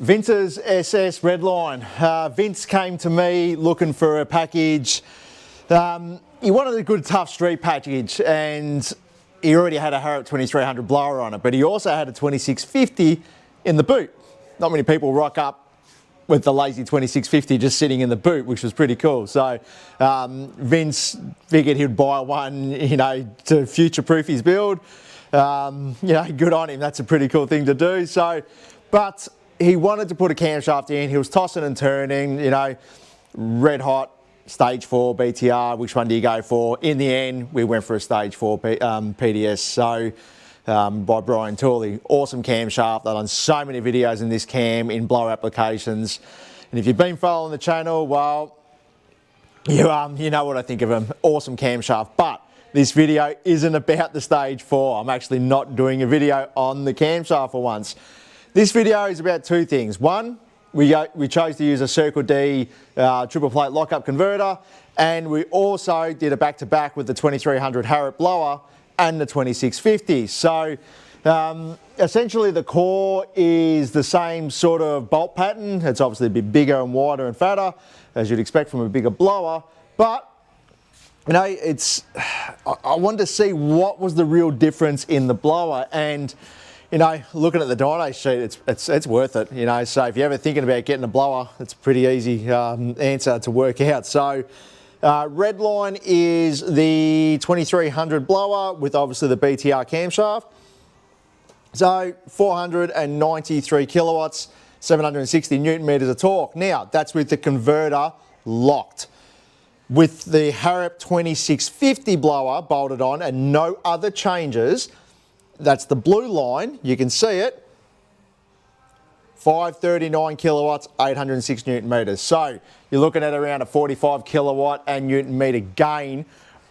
Vince's SS Redline. Vince came to me looking for a package. He wanted a good tough street package, and he already had a Harrop 2300 blower on it, but he also had a 2650 in the boot. Not many people rock up with the lazy 2650 just sitting in the boot, which was pretty cool. So Vince figured he'd buy one, to future-proof his build. Good on him. That's a pretty cool thing to do. But he wanted to put a camshaft in. He was tossing and turning, red hot, stage 4 BTR, which one do you go for? In the end, we went for a stage 4 PDS. So by Brian Tooley. Awesome camshaft. I've done so many videos in this cam in blow applications. And if you've been following the channel, well, you know what I think of him. Awesome camshaft. But this video isn't about the stage 4. I'm actually not doing a video on the camshaft for once. This video is about two things. One, we chose to use a Circle D triple plate lockup converter, and we also did a back-to-back with the 2300 Harrop blower and the 2650. So essentially the core is the same sort of bolt pattern. It's obviously a bit bigger and wider and fatter, as you'd expect from a bigger blower, but I wanted to see what was the real difference in the blower. And looking at the dyno sheet, it's worth it. So if you're ever thinking about getting a blower, it's a pretty easy answer to work out. So Redline is the 2300 blower with obviously the BTR camshaft. So 493 kilowatts, 760 newton meters of torque. Now that's with the converter locked. With the Harrop 2650 blower bolted on and no other changes, that's the blue line, you can see it, 539 kilowatts, 806 newton meters. So you're looking at around a 45 kilowatt and newton meter gain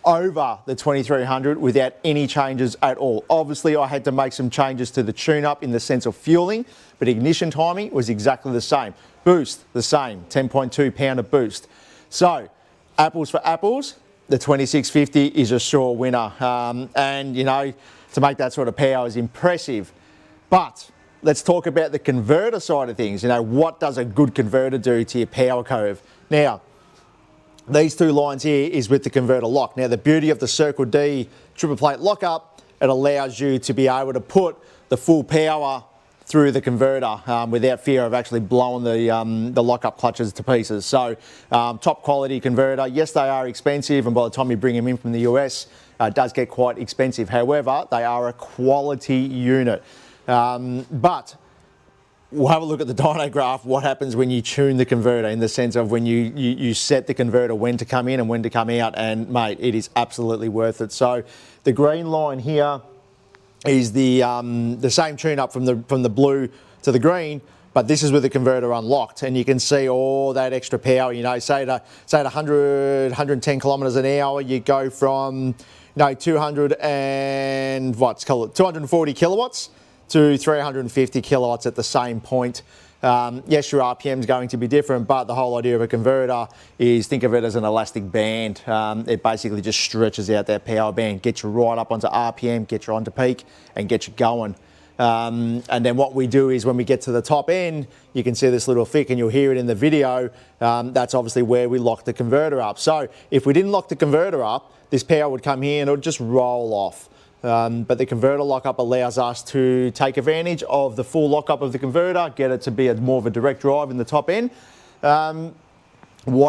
over the 2300 without any changes at all. Obviously I had to make some changes to the tune-up in the sense of fueling, but ignition timing was exactly the same. Boost, the same, 10.2 pounder boost. So apples for apples, the 2650 is a sure winner. To make that sort of power is impressive. But let's talk about the converter side of things. What does a good converter do to your power curve? Now, these two lines here is with the converter lock. Now, the beauty of the Circle D triple plate lockup, it allows you to be able to put the full power through the converter without fear of actually blowing the lockup clutches to pieces. So top quality converter. Yes, they are expensive, and by the time you bring them in from the US, it does get quite expensive. However, they are a quality unit. But we'll have a look at the dyno graph, what happens when you tune the converter, in the sense of when you set the converter when to come in and when to come out, and mate, it is absolutely worth it. So the green line here is the same tune-up from the blue to the green, but this is with the converter unlocked, and you can see all that extra power. Say at 110 kilometers an hour, you go from 240 kilowatts to 350 kilowatts at the same point. Yes, your RPM is going to be different, but the whole idea of a converter is, think of it as an elastic band. It basically just stretches out that power band, gets you right up onto RPM, gets you onto peak, and gets you going. And then what we do is when we get to the top end, you can see this little thick, and you'll hear it in the video. That's obviously where we lock the converter up. So if we didn't lock the converter up, this power would come here and it would just roll off. But the converter lockup allows us to take advantage of the full lockup of the converter, get it to be more of a direct drive in the top end. Why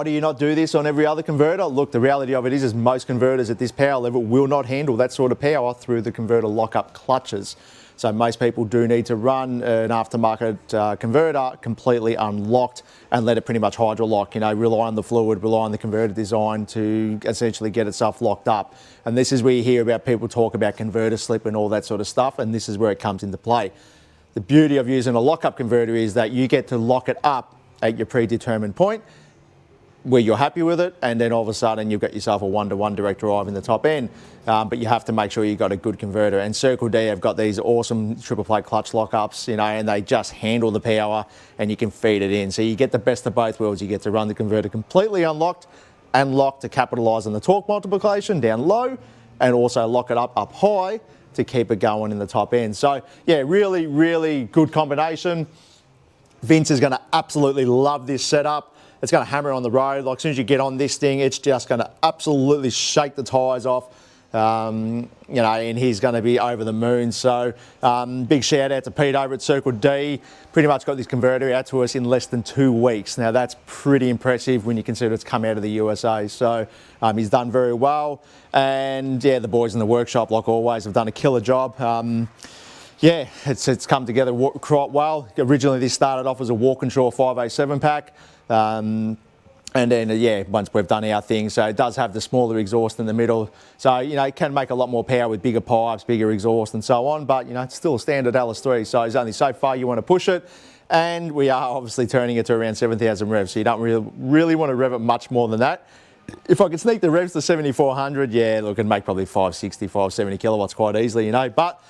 do you not do this on every other converter? Look, the reality of it is most converters at this power level will not handle that sort of power through the converter lockup clutches. So most people do need to run an aftermarket converter completely unlocked and let it pretty much hydro lock, rely on the fluid, rely on the converter design to essentially get itself locked up. And this is where you hear about people talk about converter slip and all that sort of stuff, and this is where it comes into play. The beauty of using a lockup converter is that you get to lock it up at your predetermined point where you're happy with it, and then all of a sudden you've got yourself a one-to-one direct drive in the top end. But you have to make sure you've got a good converter. And Circle D have got these awesome triple plate clutch lockups, and they just handle the power and you can feed it in. So you get the best of both worlds. You get to run the converter completely unlocked and locked to capitalise on the torque multiplication down low, and also lock it up high to keep it going in the top end. So yeah, really, really good combination. Vince is going to absolutely love this setup. It's going to hammer on the road. Like, as soon as you get on this thing, it's just going to absolutely shake the tyres off. You know, and he's going to be over the moon. So big shout out to Pete over at Circle D. Pretty much got this converter out to us in less than 2 weeks. Now that's pretty impressive when you consider it's come out of the USA. So he's done very well. And yeah, the boys in the workshop, like always, have done a killer job. Yeah, it's come together quite well. Originally this started off as a Walkinshaw 5A7 pack. And then, yeah, once we've done our thing, so it does have the smaller exhaust in the middle. So, you know, it can make a lot more power with bigger pipes, bigger exhaust and so on. But, you know, it's still a standard LS3. So there's only so far you want to push it. And we are obviously turning it to around 7,000 revs. So you don't really want to rev it much more than that. If I could sneak the revs to 7,400, yeah, look, it'd make probably 560, 570 kilowatts quite easily, you know. But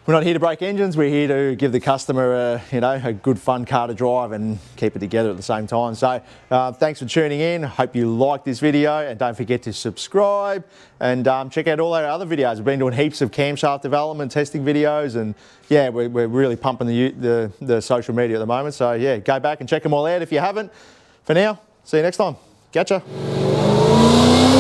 we're not here to break engines. We're here to give the customer a good fun car to drive and keep it together at the same time. So thanks for tuning in. Hope you liked this video, and don't forget to subscribe and check out all our other videos. We've been doing heaps of camshaft development, testing videos, and yeah, we're really pumping the social media at the moment. So yeah, go back and check them all out if you haven't. For now, see you next time. Catcha.